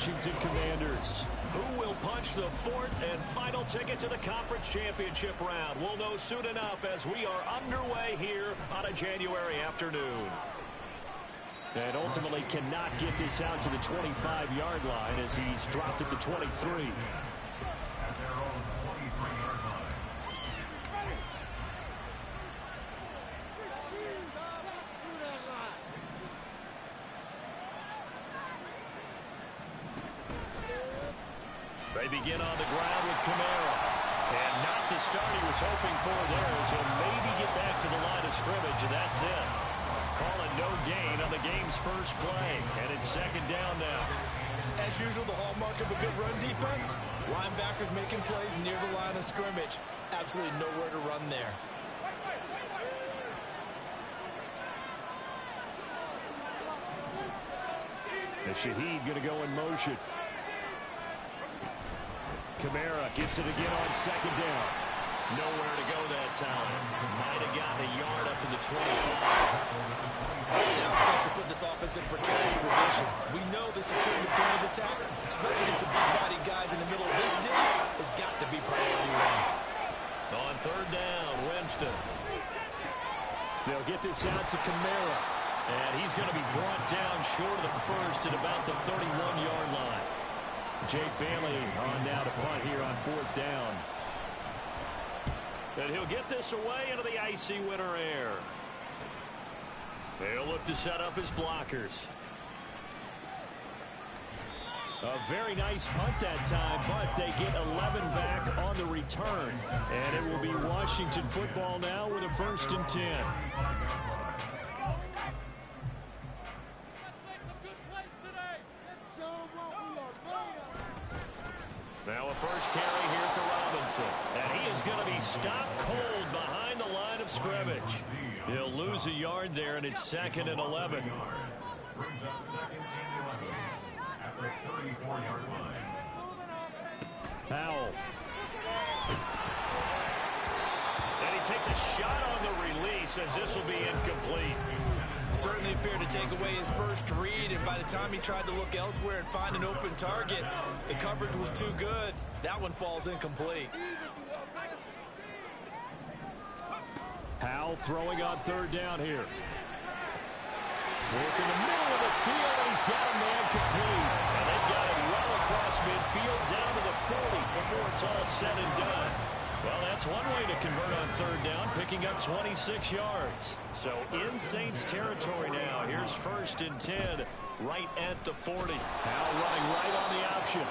Washington Commanders. Who will punch the fourth and final ticket to the conference championship round? We'll know soon enough as we are underway here on a January afternoon. And ultimately cannot get this out to the 25-yard line as he's dropped at the 23. They begin on the ground with Camara. And not the start he was hoping for there as he'll maybe get back to the line of scrimmage, and that's it. Calling no gain on the game's first play, and it's second down now. As usual, the hallmark of a good run defense, linebackers making plays near the line of scrimmage. Absolutely nowhere to run there. And Shaheed going to go in motion. Camara gets it again on second down. Nowhere to go that time. Might have gotten a yard up to the 25. Now starts to put this offense in precarious position. We know the security plan of attack, especially against the big-bodied guys in the middle of this deal, has got to be priority one. On third down, Winston. They'll get this out to Camara. And he's going to be brought down short of the first at about the 31-yard line. Jake Bailey on now to punt here on fourth down. And he'll get this away into the icy winter air. They'll look to set up his blockers. A very nice punt that time, but they get 11 back on the return. And it will be Washington football now with a 1st and 10. Now a first carry here for Robinson. And he is going to be stopped cold behind the line of scrimmage. He'll lose a yard there, and it's 2nd and 11. Powell. And he takes a shot on the release as this will be incomplete. Certainly appeared to take away his first read, and by the time he tried to look elsewhere and find an open target, the coverage was too good. That one falls incomplete. Powell throwing on third down here. Work in the middle of the field, and he's got a man complete. And they've got it well across midfield down to the 40 before it's all said and done. Well, that's one way to convert on third down, picking up 26 yards. So in Saints territory now. Here's 1st and 10 right at the 40. Powell running right on the option.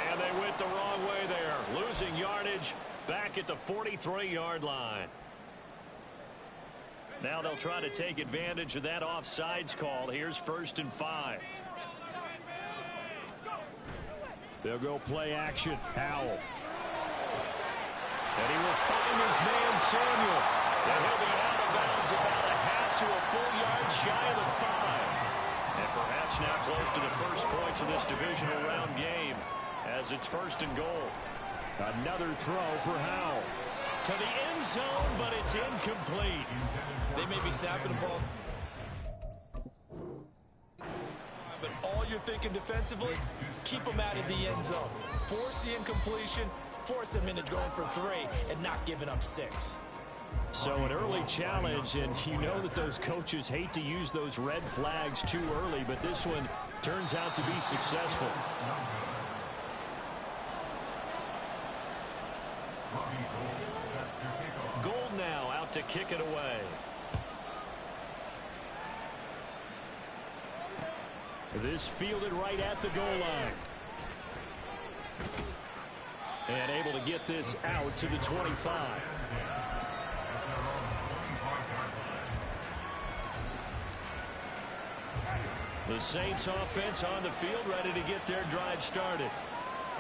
And they went the wrong way there. Losing yardage back at the 43-yard line. Now they'll try to take advantage of that offsides call. Here's 1st and 5. They'll go play action. Powell. And he will find his man, Samuel. And he'll be out of bounds about a half to a full yard shy of the 5. And perhaps now close to the first points of this divisional round game as it's 1st and goal. Another throw for Howell. To the end zone, but it's incomplete. They may be snapping the ball, but all you're thinking defensively, keep them out of the end zone. Force the incompletion, force them into going for 3 and not giving up 6. So an early challenge, and you know that those coaches hate to use those red flags too early, but this one turns out to be successful. Gold now out to kick it away. This fielded right at the goal line. And able to get this out to the 25. The Saints offense on the field ready to get their drive started.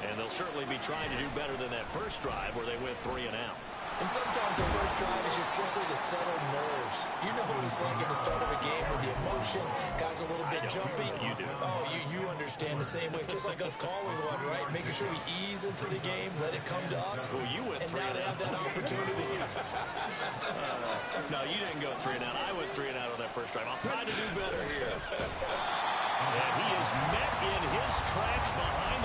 And they'll certainly be trying to do better than that first drive where they went 3 and out. And sometimes the first drive is just simply to settle nerves. You know what it's like at the start of a game with the emotion. Guys a little bit jumpy. You do. Oh, you understand the same way. It's just like us calling one, right? Making sure we ease into the game, let it come to us. Well, you went and 3 now and they out. have that opportunity. No, you didn't go 3 and out. I went 3 and out on that first drive. I'll try to do better here. And he is met in his tracks behind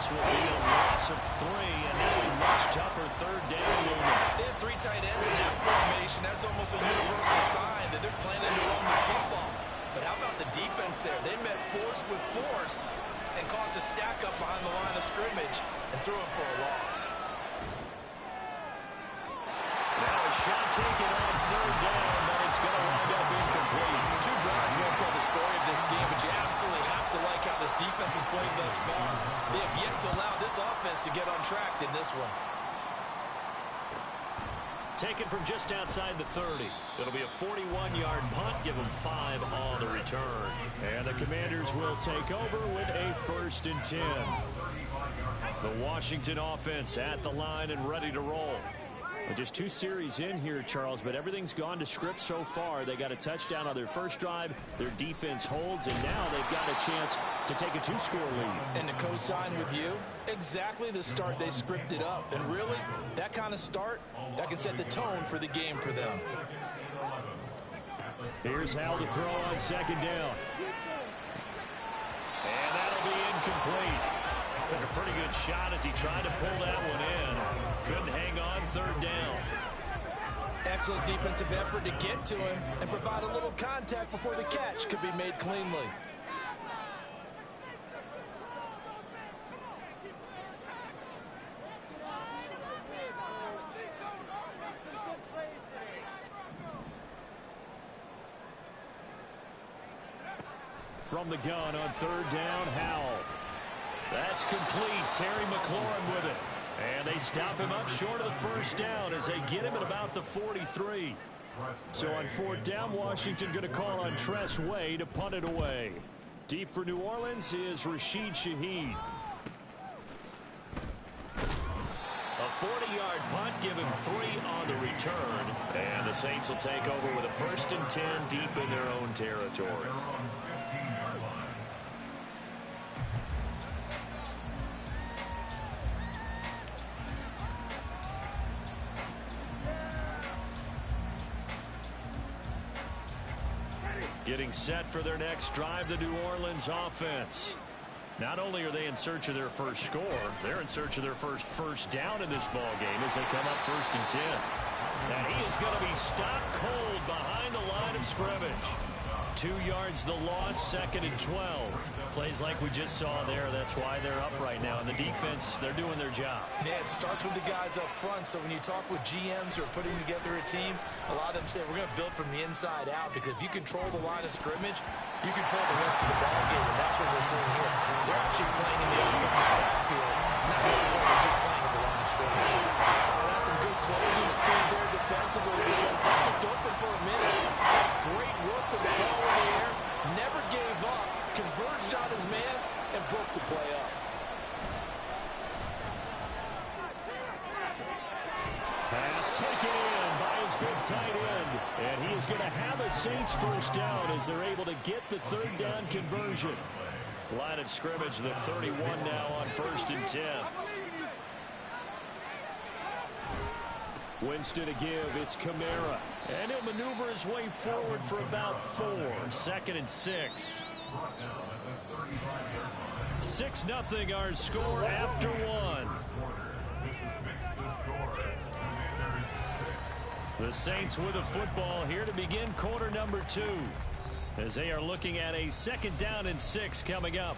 This will be a loss of 3, and now a much tougher third down looming. They have 3 tight ends in that formation. That's almost a universal sign that they're planning to run the football. But how about the defense there? They met force with force and caused a stack up behind the line of scrimmage and threw him for a loss. Now a shot taken on third down, but it's going to wind up incomplete. 2 drives won't tell the story of this game, but you absolutely have to like how this defense has played thus far. They have yet to allow this offense to get untracked in this one. Taken from just outside the 30. It'll be a 41-yard punt. Give them 5 on the return. And the Commanders will take over with a 1st and 10. The Washington offense at the line and ready to roll. Just 2 series in here, Charles, but everything's gone to script so far. They got a touchdown on their first drive. Their defense holds, and now they've got a chance to take a 2-score lead. And to co-sign with you, exactly the start they scripted up. And really, that kind of start, that can set the tone for the game for them. Here's Hal to throw on 2nd down. And that'll be incomplete. Took a pretty good shot as he tried to pull that one in. Couldn't hang on 3rd down. Excellent defensive effort to get to him and provide a little contact before the catch could be made cleanly. From the gun on 3rd down, Howell. That's complete. Terry McLaurin with it. And they stop him up short of the 1st down as they get him at about the 43. So on 4th down, Washington going to call on Tress Way to punt it away. Deep for New Orleans is Rashid Shaheed. A 40-yard punt, give him 3 on the return. And the Saints will take over with a 1st and 10 deep in their own territory. Getting set for their next drive, the New Orleans offense. Not only are they in search of their first score, they're in search of their first down in this ball game as they come up 1st and 10. And he is going to be stopped cold behind the line of scrimmage. 2 yards the loss, 2nd and 12. Plays like we just saw there. That's why they're up right now. And the defense, they're doing their job. Yeah, it starts with the guys up front. So when you talk with GMs who are putting together a team, a lot of them say we're going to build from the inside out, because if you control the line of scrimmage, you control the rest of the ball game, and that's what we're seeing here. They're actually playing in the offensive backfield, not necessarily just playing at the line of scrimmage. Well, that's some good closing speed there defensively, because they looked open for a minute. That's great work with the ball in the air. Never gave up, converged on his man, and broke the play up. Pass taken in by his big tight end. And he is going to have a Saints 1st down as they're able to get the 3rd down conversion. Line of scrimmage, the 31 now on 1st and 10. Winston to give, it's Kamara. And he'll maneuver his way forward for about 4. 2nd and 6. 6-0 our score after 1. The Saints with the football here to begin quarter number 2. As they are looking at a 2nd down and 6 coming up.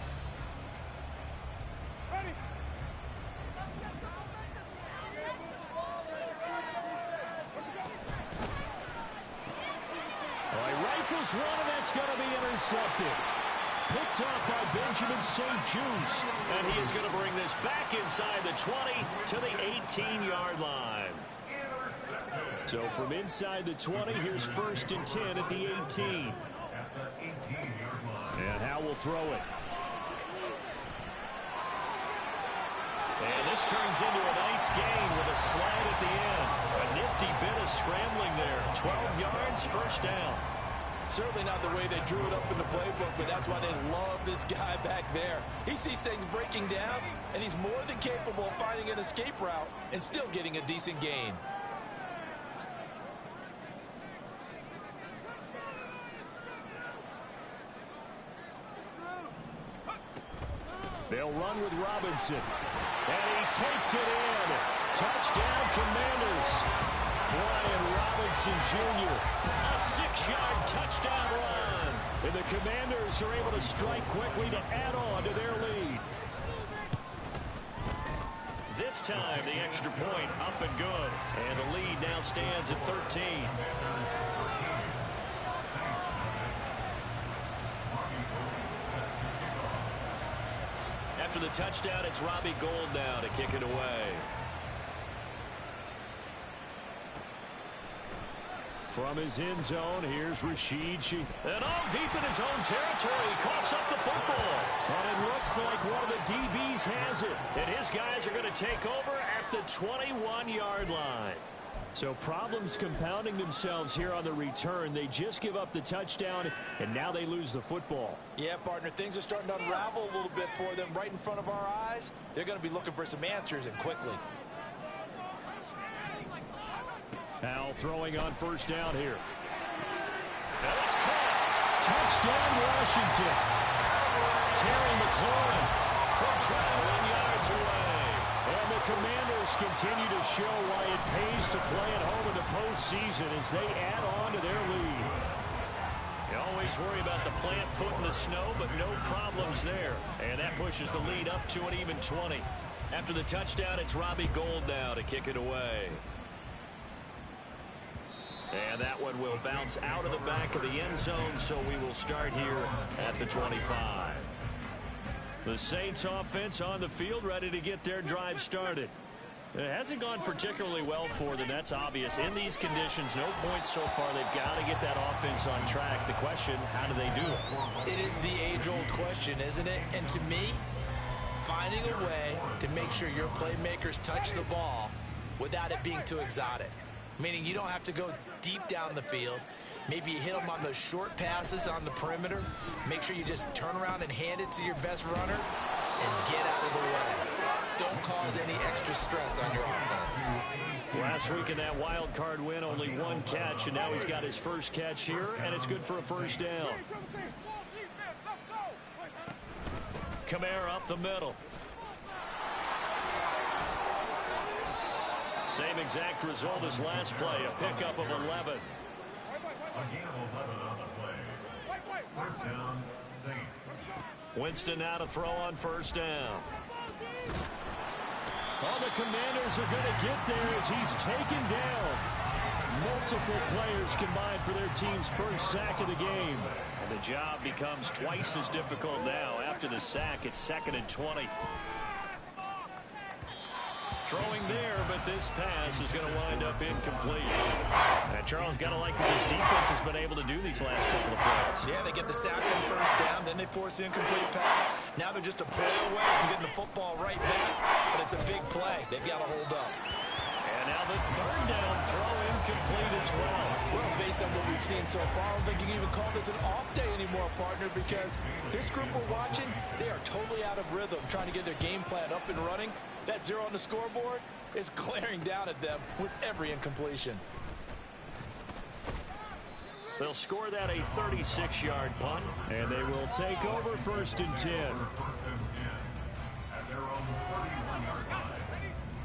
Rifles one, and that's going to be intercepted. Picked off by Benjamin St-Juste. And he is going to bring this back inside the 20 to the 18-yard line. So from inside the 20, here's 1st and 10 at the 18. And Howell will throw it. And this turns into a nice gain with a slide at the end. A nifty bit of scrambling there. 12 yards, 1st down. Certainly not the way they drew it up in the playbook, but that's why they love this guy back there. He sees things breaking down, and he's more than capable of finding an escape route and still getting a decent gain. They'll run with Robinson. And he takes it in. Touchdown, Commanders. Brian Robinson Jr. A 6-yard touchdown run. And the Commanders are able to strike quickly to add on to their lead. This time, the extra point up and good. And the lead now stands at 13. After the touchdown, it's Robbie Gould now to kick it away. From his end zone, here's Rashid Shaheed. And all deep in his own territory, he coughs up the football. And it looks like one of the DBs has it. And his guys are going to take over at the 21-yard line. So problems compounding themselves here on the return. They just give up the touchdown, and now they lose the football. Yeah, partner, things are starting to unravel a little bit for them right in front of our eyes. They're going to be looking for some answers, and quickly. Al throwing on first down here. And it's caught. Touchdown, Washington. Terry McLaurin from 21 yards away. And the Commanders continue to show why it pays to play at home in the postseason as they add on to their lead. You always worry about the plant foot in the snow, but no problems there. And that pushes the lead up to an even 20. After the touchdown, it's Robbie Gould now to kick it away. And that one will bounce out of the back of the end zone, so we will start here at the 25. The Saints offense on the field, ready to get their drive started. It hasn't gone particularly well for them, that's obvious. In these conditions, no points so far. They've got to get that offense on track. The question, how do they do it? It is the age-old question, isn't it? And to me, finding a way to make sure your playmakers touch the ball without it being too exotic. Meaning you don't have to go deep down the field. Maybe you hit them on those short passes on the perimeter. Make sure you just turn around and hand it to your best runner and get out of the way. Don't cause any extra stress on your offense. Last week in that wild card win, only one catch, and now he's got his first catch here, and it's good for a first down. Kamara up the middle. Same exact result as last play, a pickup of 11. First down, Saints. Winston now to throw on first down. Oh, the Commanders are going to get there as he's taken down. Multiple players combined for their team's first sack of the game. And the job becomes twice as difficult now. After the sack, it's 2nd and 20. Throwing there, but this pass is going to wind up incomplete. And Charles, got to like what this defense has been able to do these last couple of plays. Yeah, they get the sack on first down, then they force the incomplete pass. Now they're just a play away from getting the football right back. But it's a big play. They've got to hold up. And now the third down throw incomplete as well. Well, based on what we've seen so far, I don't think you can even call this an off day anymore, partner, because this group we're watching, they are totally out of rhythm, trying to get their game plan up and running. That 0 on the scoreboard is glaring down at them with every incompletion. They'll score that a 36-yard punt, and they will take over 1st and 10.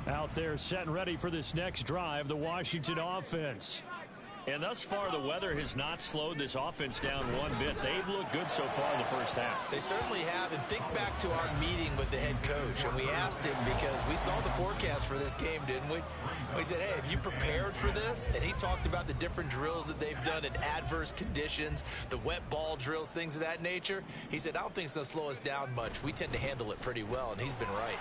Out there set and ready for this next drive, the Washington offense. And thus far, the weather has not slowed this offense down one bit. They've looked good so far in the first half. They certainly have. And think back to our meeting with the head coach. And we asked him, because we saw the forecast for this game, didn't we? We said, hey, have you prepared for this? And he talked about the different drills that they've done in adverse conditions, the wet ball drills, things of that nature. He said, I don't think it's going to slow us down much. We tend to handle it pretty well, and he's been right.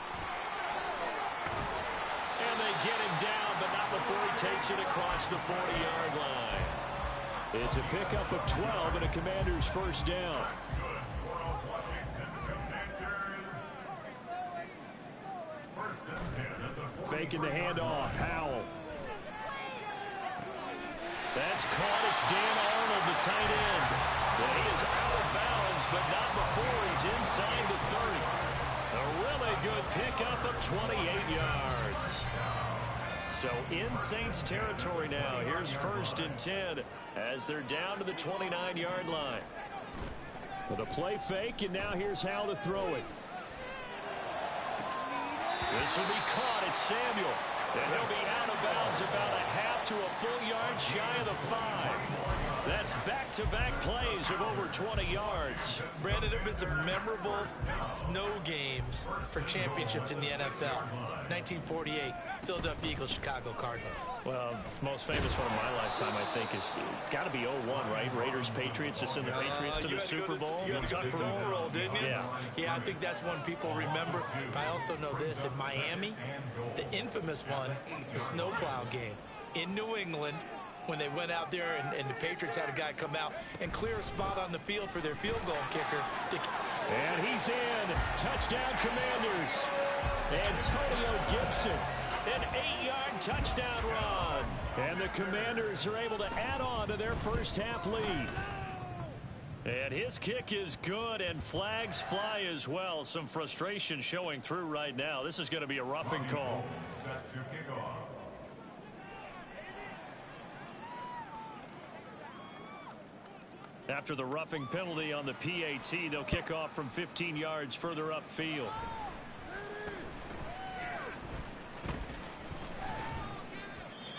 And they get him down, but not before he takes it across the 40-yard line. It's a pickup of 12 and a Commander's first down. Faking the handoff. Howell. That's caught. It's Dan Arnold, the tight end. And he is out of bounds, but not before he's inside the 30. A really good pickup of 28 yards. So in Saints territory now. Here's 1st and 10 as they're down to the 29-yard line. With a play fake, and now here's how to throw it. This will be caught at Samuel. And he'll be out of bounds about a half to a full yard shy of the 5. That's back-to-back plays of over 20 yards. Brandon, there have been some memorable snow games for championships in the NFL. 1948, Philadelphia Eagles, Chicago Cardinals. Well, the most famous one of my lifetime, I think, is got to be 01, right? Raiders, Patriots, to send the Patriots to the Super Bowl. You had to go to the Tuck Roll, didn't you? Yeah. Yeah, I think that's one people remember. I also know this. In Miami, the infamous one, the snowplow game in New England, when they went out there and the Patriots had a guy come out and clear a spot on the field for their field goal kicker. And he's in. Touchdown, Commanders. Antonio Gibson, an 8-yard touchdown run. And the Commanders are able to add on to their first half lead. And his kick is good, and flags fly as well. Some frustration showing through right now. This is going to be a roughing call. Set to kick off. After the roughing penalty on the PAT, they'll kick off from 15 yards further upfield.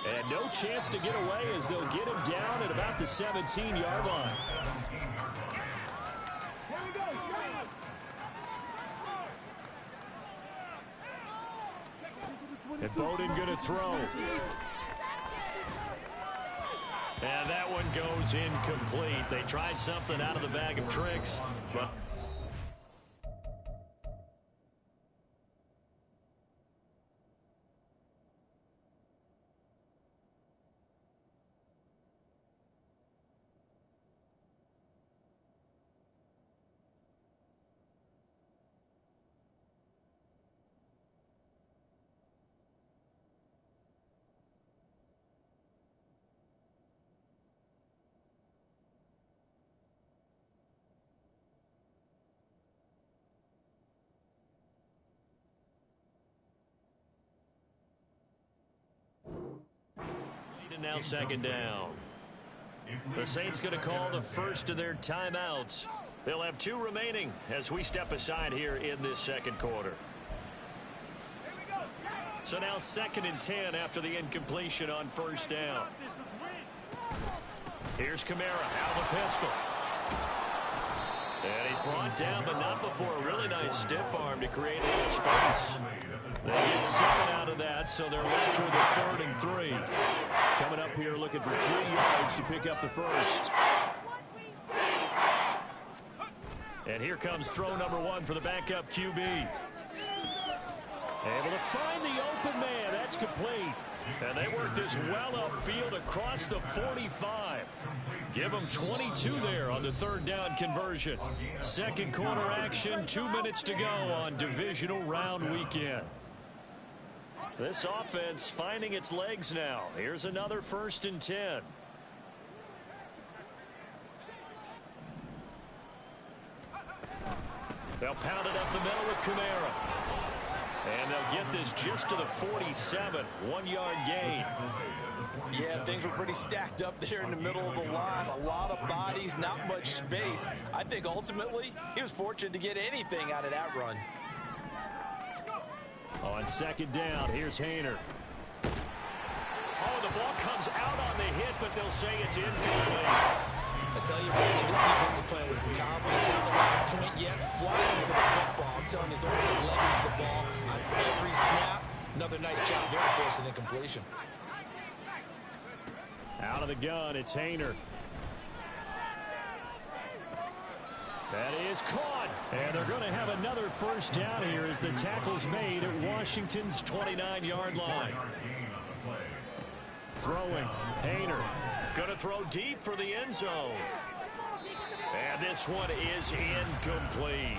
And no chance to get away as they'll get him down at about the 17-yard line. And Bowden going to throw. And that one goes incomplete. They tried something out of the bag of tricks, but now second down. The Saints going to call the first of their timeouts. They'll have 2 remaining as we step aside here in this second quarter. So now 2nd and 10 after the incompletion on first down. Here's Kamara out of the pistol. And he's brought down, but not before a really nice stiff arm to create a little space. They get 7 out of that, so they're left with a 3rd and 3. Coming up here looking for 3 yards to pick up the first. And here comes throw number 1 for the backup QB. Able to find the open man. That's complete. And they work this well upfield across the 45. Give them 22 there on the 3rd down conversion. Second quarter action, 2 minutes to go on divisional round weekend. This offense finding its legs now. Here's another 1st and 10. They'll pound it up the middle with Kamara. And they'll get this just to the 47. 1-yard gain. Yeah, things were pretty stacked up there in the middle of the line. A lot of bodies, not much space. I think ultimately he was fortunate to get anything out of that run. On 2nd down, here's Haener. Oh, the ball comes out on the hit, but they'll say it's incomplete. I tell you, Brandon, this defense is playing with some confidence. They haven't got a point yet. Flying to the football. I'm telling you, there's almost a leg into the ball on every snap. Another nice job there for us in incompletion. Out of the gun, it's Haener. That is caught. And they're going to have another 1st down here as the tackle's made at Washington's 29-yard line. Throwing, Haener. Going to throw deep for the end zone. And this one is incomplete.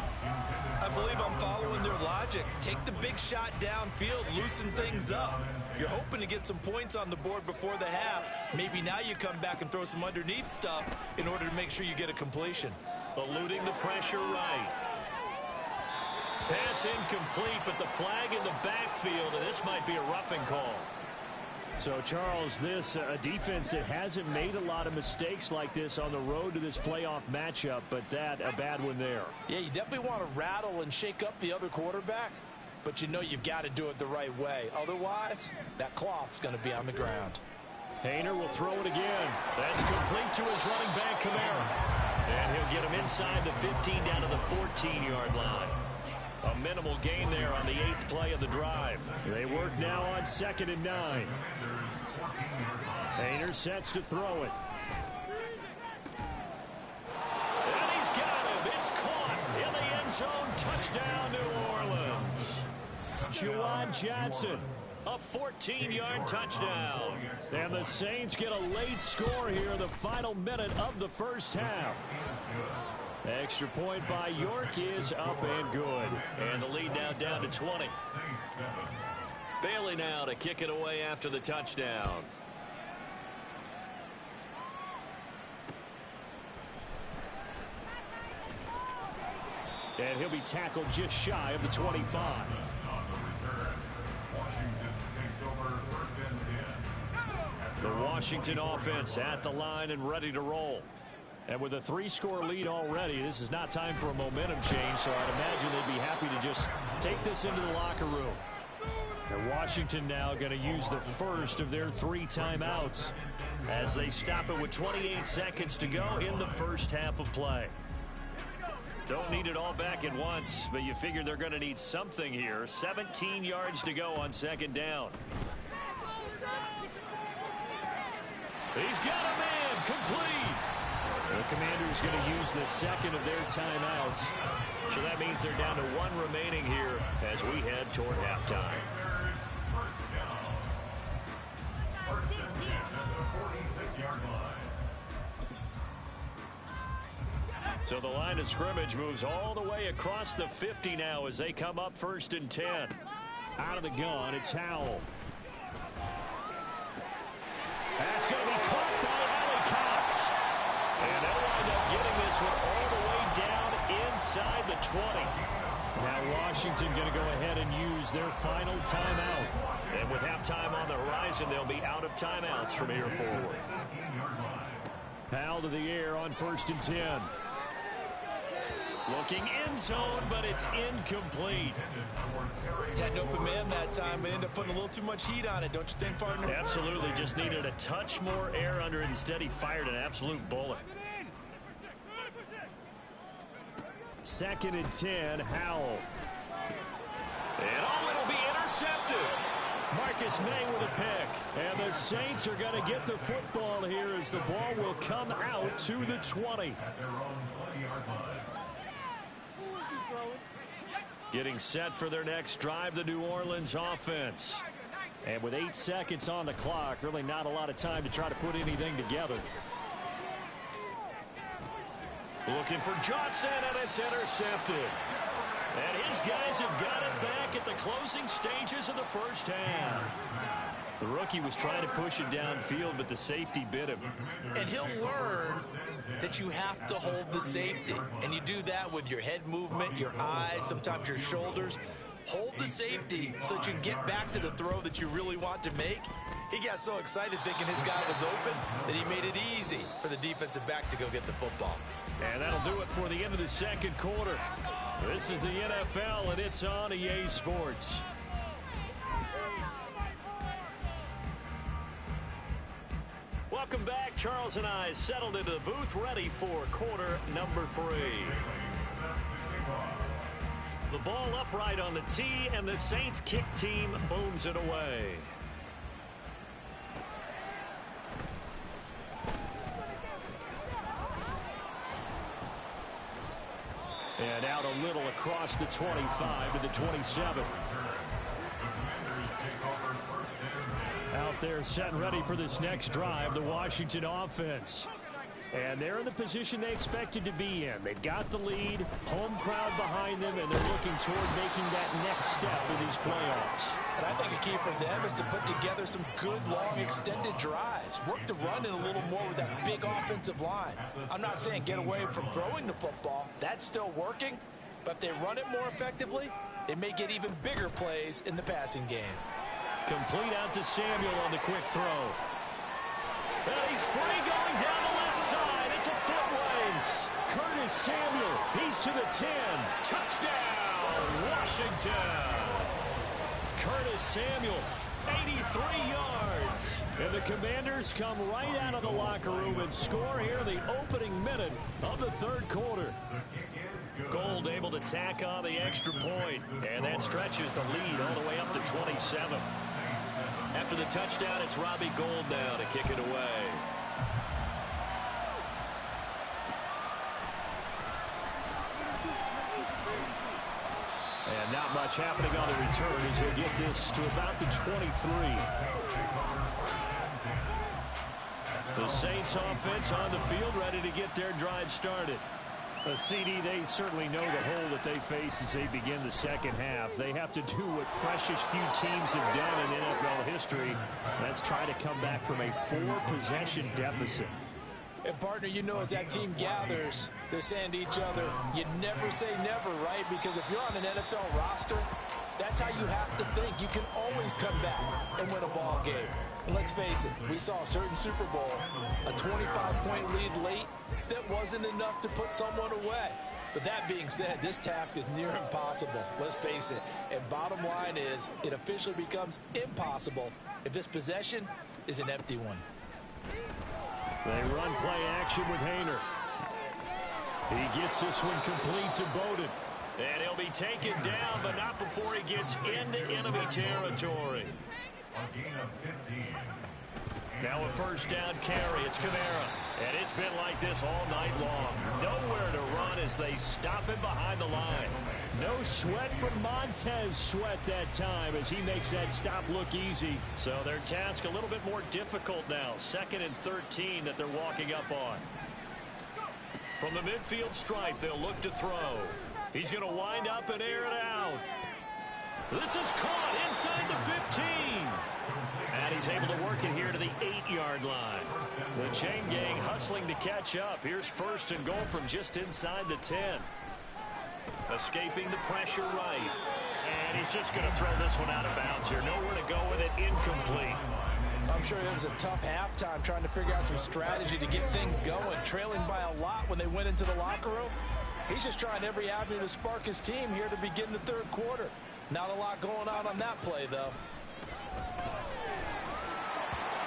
I believe I'm following their logic. Take the big shot downfield, loosen things up. You're hoping to get some points on the board before the half. Maybe now you come back and throw some underneath stuff in order to make sure you get a completion. Eluding the pressure right. Pass incomplete, but the flag in the backfield, and this might be a roughing call. So, Charles, this a defense that hasn't made a lot of mistakes like this on the road to this playoff matchup, but that a bad one there. Yeah, you definitely want to rattle and shake up the other quarterback. but you know you've got to do it the right way. Otherwise, that cloth's going to be on the ground. Hayner will throw it again. That's complete to his running back, Kamara. And he'll get him inside the 15 down to the 14-yard line. A minimal gain there on the 8th play of the drive. They work now on 2nd and 9. Hayner sets to throw it. And he's got him. It's caught in the end zone. Touchdown, New Orleans. Juwan Johnson. A 14-yard touchdown. And the Saints get a late score here in the final minute of the first half. Extra point by York is up and good. And the lead now down to 20. Bailey now to kick it away after the touchdown. And he'll be tackled just shy of the 25. The Washington offense at the line and ready to roll. And with a 3-score lead already, this is not time for a momentum change, so I'd imagine they'd be happy to just take this into the locker room. And Washington now going to use the first of their 3 timeouts as they stop it with 28 seconds to go in the first half of play. Don't need it all back at once, but you figure they're going to need something here. 17 yards to go on 2nd down. He's got a man complete. The Commanders going to use the second of their timeouts. So that means they're down to 1 remaining here as we head toward halftime. First and 10 at the 46-yard line. So the line of scrimmage moves all the way across the 50 now as they come up 1st and 10. Out of the gun, it's Howell. That's going to be caught by Allie Cox. And they'll wind up getting this one all the way down inside the 20. Now Washington going to go ahead and use their final timeout. And with halftime on the horizon, they'll be out of timeouts from here forward. Howell to the air on 1st and 10. Looking end zone, but it's incomplete. Had an open man that time, but ended up putting a little too much heat on it, don't you think, partner? Absolutely, just needed a touch more air under it. Instead, he fired an absolute bullet. 2nd and 10, Howell. And it'll be intercepted. Marcus May with a pick. And the Saints are going to get the football here as the ball will come out to the 20. Getting set for their next drive, the New Orleans offense. And with 8 seconds on the clock, really not a lot of time to try to put anything together. Looking for Johnson, and it's intercepted. And his guys have got it back at the closing stages of the first half. The rookie was trying to push it downfield, but the safety bit him. And he'll learn that you have to hold the safety. And you do that with your head movement, your eyes, sometimes your shoulders. Hold the safety so that you can get back to the throw that you really want to make. He got so excited thinking his guy was open that he made it easy for the defensive back to go get the football. And that'll do it for the end of the second quarter. This is the NFL, and it's on EA Sports. Welcome back. Charles and I settled into the booth, ready for quarter number 3. The ball upright on the tee, and the Saints kick team booms it away. And out a little across the 25 to the 27. Out there set and ready for this next drive, the Washington offense. And they're in the position they expected to be in. They've got the lead, home crowd behind them, and they're looking toward making that next step in these playoffs. And I think a key for them is to put together some good, long, extended drives. Work the run in a little more with that big offensive line. I'm not saying get away from throwing the football. That's still working. But if they run it more effectively, they may get even bigger plays in the passing game. Complete out to Samuel on the quick throw. And he's free going down the left side. It's a foot race. Curtis Samuel, he's to the 10. Touchdown, Washington. Curtis Samuel, 83 yards. And the Commanders come right out of the locker room and score here in the opening minute of the third quarter. Gold able to tack on the extra point, and that stretches the lead all the way up to 27. After the touchdown, it's Robbie Gould now to kick it away. And not much happening on the return as he'll get this to about the 23. The Saints offense on the field ready to get their drive started. CD, they certainly know the hole that they face as they begin the second half. They have to do what precious few teams have done in NFL history. That's try to come back from a 4-possession deficit. And, partner, you know, as that team gathers, they're saying to each other, you never say never, right? Because if you're on an NFL roster, that's how you have to think. You can always come back and win a ball game. And let's face it, we saw a certain Super Bowl, a 25-point lead late, that wasn't enough to put someone away. But that being said, this task is near impossible. Let's face it. And bottom line is, it officially becomes impossible if this possession is an empty one. They run play action with Hayner. He gets this one complete to Bowden. And he'll be taken down, but not before he gets into enemy territory. Now a first down carry. It's Kamara. And it's been like this all night long. Nowhere to run as they stop him behind the line. No sweat from Montez Sweat that time as he makes that stop look easy. So their task a little bit more difficult now. 2nd and 13 that they're walking up on. From the midfield stripe, they'll look to throw. He's going to wind up and air it out. This is caught inside the 15. And he's able to work it here to the 8-yard line. The chain gang hustling to catch up. Here's 1st and goal from just inside the 10. Escaping the pressure right. And he's just going to throw this one out of bounds here. Nowhere to go with it. Incomplete. I'm sure it was a tough halftime trying to figure out some strategy to get things going. Trailing by a lot when they went into the locker room. He's just trying every avenue to spark his team here to begin the third quarter. Not a lot going on that play, though.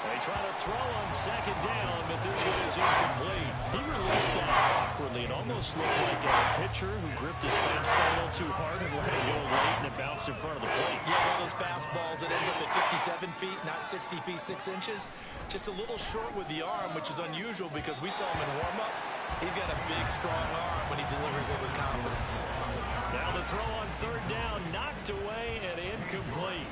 They try to throw on 2nd down, but this one is incomplete. He released that awkwardly. It almost looked like a pitcher who gripped his fastball a little too hard and let it go late, and it bounced in front of the plate. Yeah, one of those fastballs that ends up at 57 feet, not 60 feet, 6 inches. Just a little short with the arm, which is unusual because we saw him in warm-ups. He's got a big, strong arm when he delivers it with confidence. Now the throw on 3rd down, knocked away and incomplete.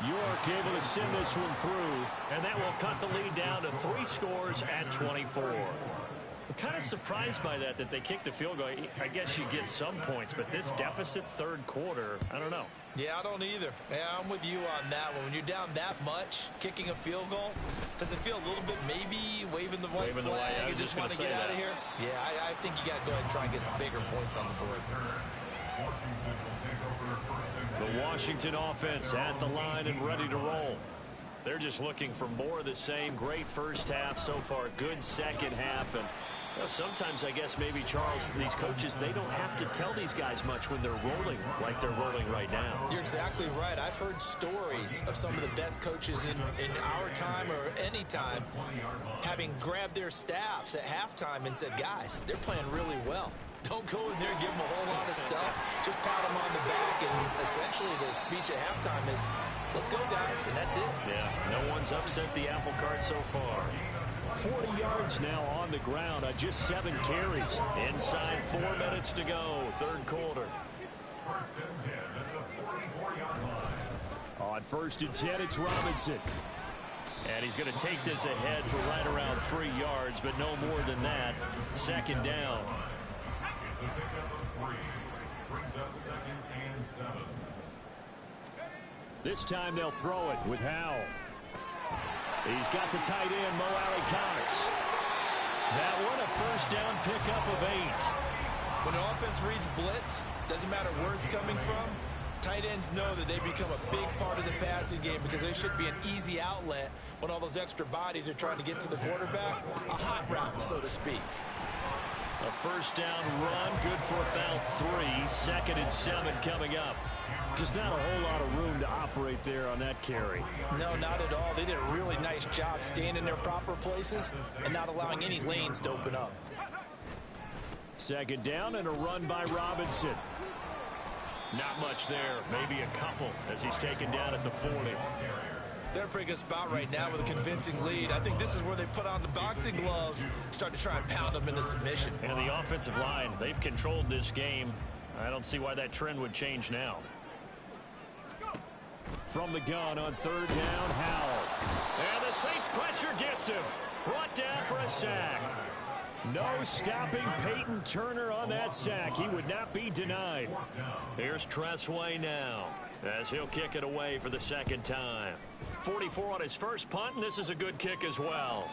York able to send this one through, and that will cut the lead down to 3 scores at 24. I'm kind of surprised by that they kicked the field goal. I guess you get some points, but this deficit 3rd quarter, I don't know. Yeah, I don't either. Yeah, I'm with you on that one. When you're down that much, kicking a field goal, does it feel a little bit maybe waving the white flag and just want to get out of here? Yeah, I think you got to go ahead and try and get some bigger points on the board. The Washington offense at the line and ready to roll. They're just looking for more of the same. Great first half so far. Good second half. And you know, sometimes I guess maybe, Charles, these coaches, they don't have to tell these guys much when they're rolling like they're rolling right now. You're exactly right. I've heard stories of some of the best coaches in our time or any time having grabbed their staffs at halftime and said, guys, they're playing really well. Don't go in there and give them a whole lot of stuff. Just pat them on the back, and essentially the speech at halftime is, let's go, guys, and that's it. Yeah, no one's upset the apple cart so far. 40 yards now on the ground on just 7 carries. Inside 4 minutes to go, 3rd quarter. On 1st and 10, it's Robinson. And he's going to take this ahead for right around 3 yards, but no more than that. 2nd down. This time they'll throw it with Howell. He's got the tight end, Mo Alley-Cox. That one, a first down pickup of 8. When the offense reads blitz, doesn't matter where it's coming from, tight ends know that they become a big part of the passing game because they should be an easy outlet when all those extra bodies are trying to get to the quarterback. A hot route, so to speak. A first down run, good for about 3. 2nd and 7 coming up. Just not a whole lot of room to operate there on that carry. No, not at all. They did a really nice job staying in their proper places and not allowing any lanes to open up. 2nd down and a run by Robinson. Not much there, maybe a couple as he's taken down at the 40. They're in a pretty good spot right now with a convincing lead. I think this is where they put on the boxing gloves, start to try and pound them into submission. And the offensive line, they've controlled this game. I don't see why that trend would change now. From the gun on 3rd down, Howell. And the Saints pressure gets him. Brought down for a sack. No stopping Peyton Turner on that sack. He would not be denied. Here's Tressway now as he'll kick it away for the 2nd time. 44 on his first punt, and this is a good kick as well.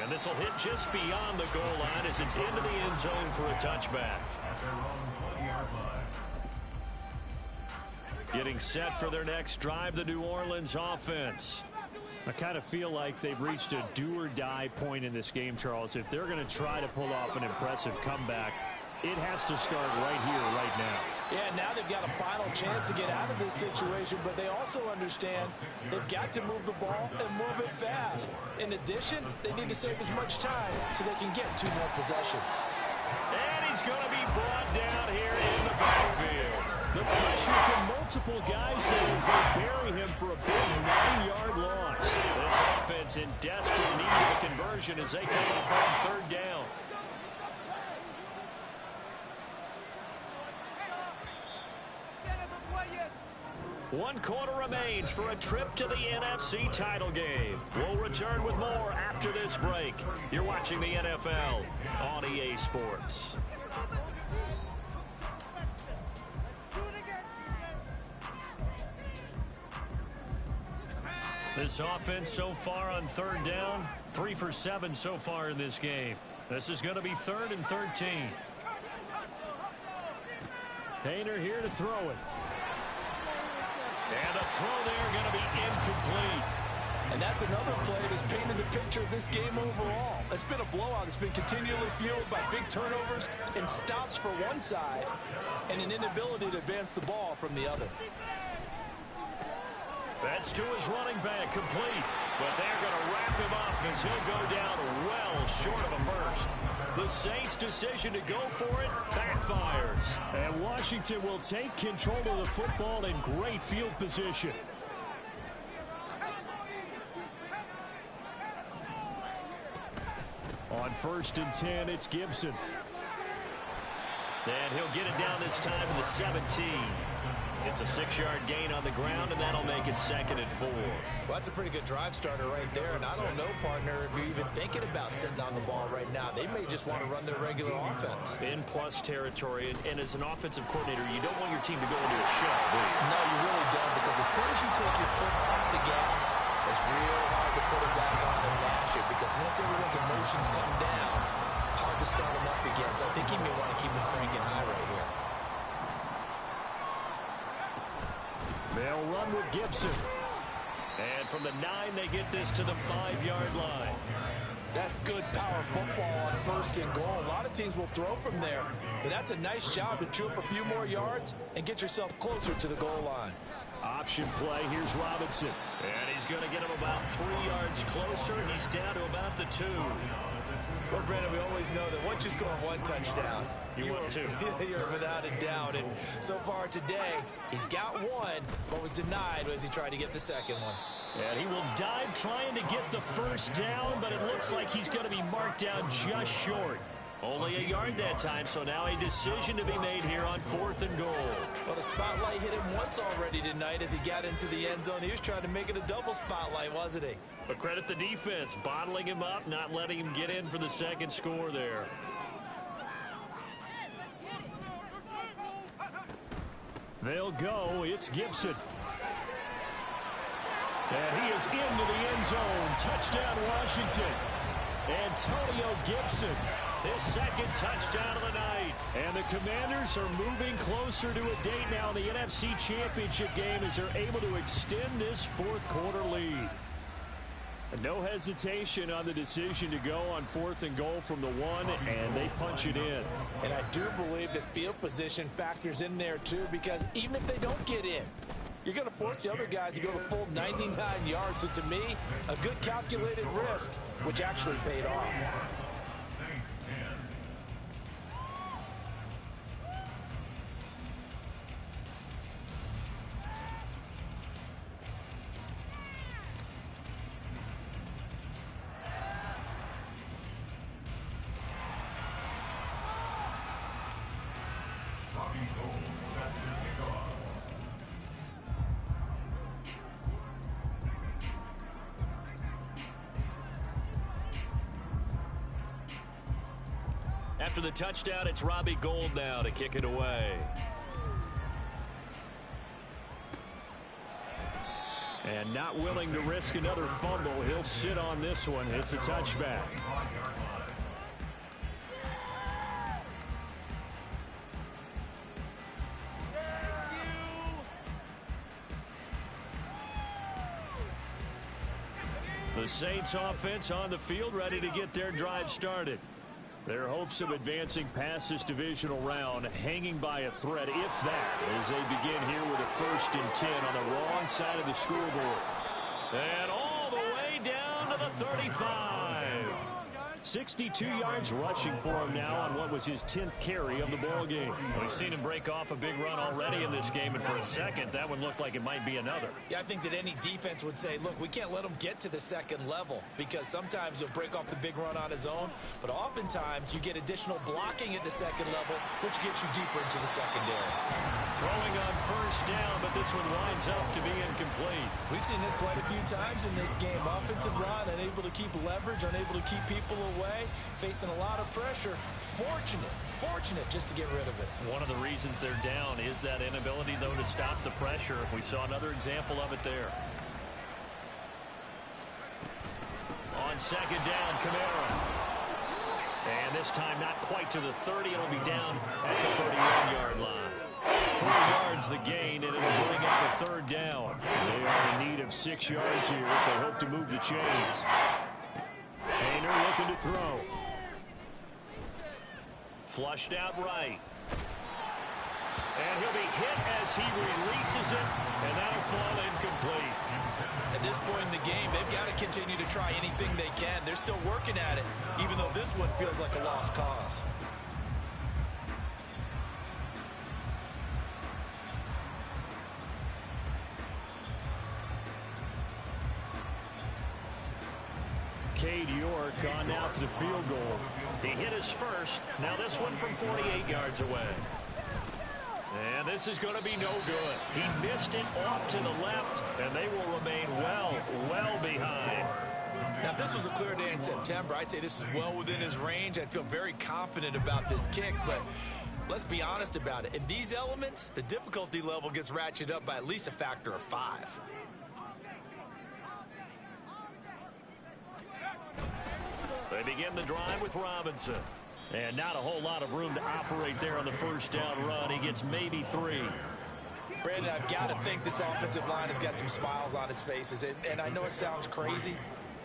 And this will hit just beyond the goal line as it's into the end zone for a touchback. Getting set for their next drive, the New Orleans offense. I kind of feel like they've reached a do-or-die point in this game, Charles. If they're going to try to pull off an impressive comeback, it has to start right here, right now. Yeah, now they've got a final chance to get out of this situation, but they also understand they've got to move the ball and move it fast. In addition, they need to save as much time so they can get 2 more possessions. And he's going to be brought down here in the backfield. The pressure from multiple guys as they bury him for a big 9-yard loss. This offense in desperate need of a conversion as they come up on 3rd down. One quarter remains for a trip to the NFC title game. We'll return with more after this break. You're watching the NFL on EA Sports. This offense so far on 3rd down, 3 for 7 so far in this game. This is going to be 3rd and 13. Painter here to throw it. And a throw there going to be incomplete. And that's another play that's painted the picture of this game overall. It's been a blowout. It's been continually fueled by big turnovers and stops for one side and an inability to advance the ball from the other. That's to his running back, complete. But they're going to wrap him up as he'll go down well short of a first. The Saints' decision to go for it backfires. And Washington will take control of the football in great field position. On 1st and 10, it's Gibson. And he'll get it down this time in the 17. It's a 6-yard gain on the ground, and that'll make it 2nd and 4. Well, that's a pretty good drive starter right there. And I don't know, partner, if you're even thinking about sitting on the ball right now. They may just want to run their regular offense. In plus territory, and as an offensive coordinator, you don't want your team to go into a shell, do you? No, you really don't, because as soon as you take your foot off the gas, it's real hard to put it back on and mash it, because once everyone's emotions come down, hard to start them up again. So I think he may want to keep them cranking high right here. They'll run with Gibson. And from the 9, they get this to the 5-yard line. That's good power football on 1st and goal. A lot of teams will throw from there, but that's a nice job to chew up a few more yards and get yourself closer to the goal line. Option play, here's Robinson. And he's going to get him about 3 yards closer. He's down to about the 2. Well, Brandon, we always know that once you score 1 touchdown, you want 2. You're without a doubt. And so far today, he's got 1, but was denied as he tried to get the 2nd one. And he will dive trying to get the 1st down, but it looks like he's going to be marked down just short. Only a yard that time, so now a decision to be made here on 4th and goal. Well, the spotlight hit him once already tonight as he got into the end zone. He was trying to make it a double spotlight, wasn't he? But credit the defense, bottling him up, not letting him get in for the 2nd score there. They'll go. It's Gibson. And he is into the end zone. Touchdown, Washington. Antonio Gibson. His 2nd touchdown of the night. And the Commanders are moving closer to a date now in the NFC Championship game as they're able to extend this 4th quarter lead. No hesitation on the decision to go on 4th and goal from the 1, and they punch it in. And I do believe that field position factors in there too, because even if they don't get in, you're going to force the other guys to go the full 99 yards. So to me, a good calculated risk, which actually paid off. After the touchdown, it's Robbie Gould now to kick it away. And not willing to risk another fumble, he'll sit on this one. It's a touchback. The Saints offense on the field, ready to get their drive started. Their hopes of advancing past this divisional round hanging by a thread, if that, as they begin here with a 1st and 10 on the wrong side of the scoreboard. And all the way down to the 35. 62 yards rushing for him now on what was his 10th carry of the ball game. We've seen him break off a big run already in this game, and for a second, that one looked like it might be another. Yeah, I think that any defense would say, look, we can't let him get to the 2nd level, because sometimes he'll break off the big run on his own, but oftentimes you get additional blocking at the 2nd level, which gets you deeper into the secondary. Throwing on 1st down, but this one winds up to be incomplete. We've seen this quite a few times in this game. Offensive line unable to keep leverage, unable to keep people away, facing a lot of pressure. Fortunate just to get rid of it. One of the reasons they're down is that inability, though, to stop the pressure. We saw another example of it there. On 2nd down, Kamara. And this time not quite to the 30. It'll be down at the 31-yard line. 4 yards the gain, and it'll bring up a 3rd down. They are in need of 6 yards here if they hope to move the chains. Hayner looking to throw. Flushed out right. And he'll be hit as he releases it, and that'll fall incomplete. At this point in the game, they've got to continue to try anything they can. They're still working at it, even though this one feels like a lost cause. Cade York on now for the field goal. He hit his first. Now this one from 48 yards away. And this is going to be no good. He missed it off to the left, and they will remain well behind. Now, if this was a clear day in September, I'd say this is well within his range. I'd feel very confident about this kick, but let's be honest about it. In these elements, the difficulty level gets ratcheted up by at least a factor of 5. They begin the drive with Robinson. And not a whole lot of room to operate there on the 1st down run. He gets maybe 3. Brandon, I've got to think this offensive line has got some smiles on its faces. And I know it sounds crazy,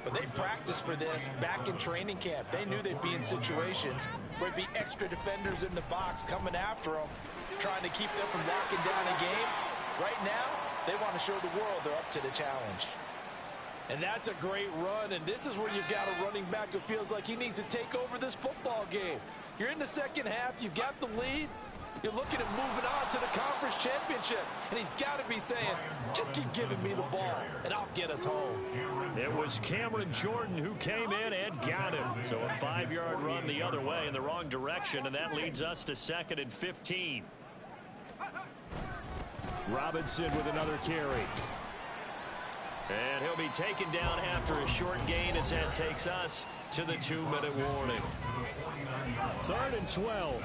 but they practiced for this back in training camp. They knew they'd be in situations where it'd be extra defenders in the box coming after them, trying to keep them from locking down a game. Right now, they want to show the world they're up to the challenge. And that's a great run, and this is where you've got a running back who feels like he needs to take over this football game. You're in the 2nd half, you've got the lead, you're looking at moving on to the conference championship, and he's got to be saying, just keep giving me the ball, and I'll get us home. It was Cameron Jordan who came in and got him. So a 5-yard run the other way in the wrong direction, and that leads us to 2nd and 15. Robinson with another carry. And he'll be taken down after a short gain as that takes us to the 2-minute warning. 3rd and 12.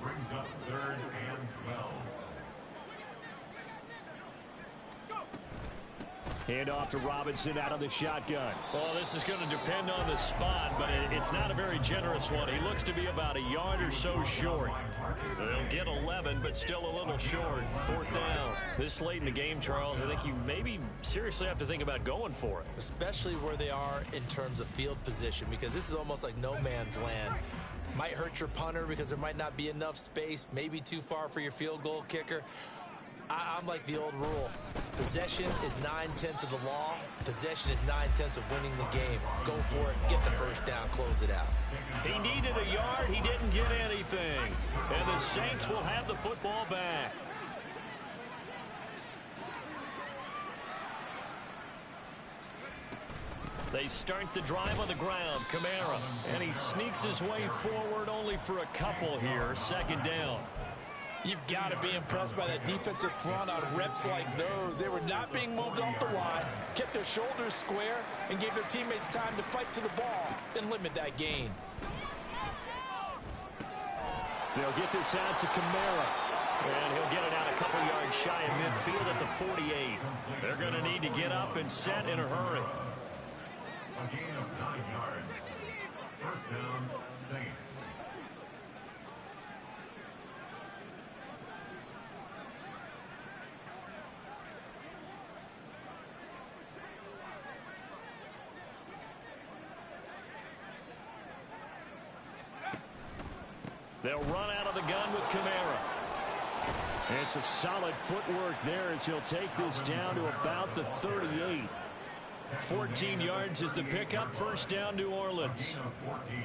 Brings up 3rd and 12. Hand off to Robinson out of the shotgun. Well, this is going to depend on the spot, but it's not a very generous one. He looks to be about a yard or so short. They'll get 11, but still a little short. 4th down. This late in the game, Charles, I think you maybe seriously have to think about going for it. Especially where they are in terms of field position, because this is almost like no man's land. Might hurt your punter because there might not be enough space, maybe too far for your field goal kicker. I'm like the old rule. Possession is 9/10 of the law. Possession is 9/10 of winning the game. Go for it, get the first down, close it out. He needed a yard. He didn't get anything. And the Saints will have the football back. They start the drive on the ground. Kamara. And he sneaks his way forward only for a couple here. 2nd down. You've got to be impressed by that defensive front on reps like those. They were not being moved off the line, kept their shoulders square, and gave their teammates time to fight to the ball and limit that gain. They'll get this out to Kamara. And he'll get it out a couple yards shy of midfield at the 48. They're going to need to get up and set in a hurry. A gain of 9 yards. 1st down, Saints. They'll run out of the gun with Kamara. And some solid footwork there as he'll take this down to about the 38. 14 yards is the pickup. 1st down, New Orleans. 14.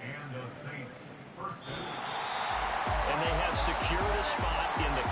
And the Saints 1st down. And they have secured a spot in the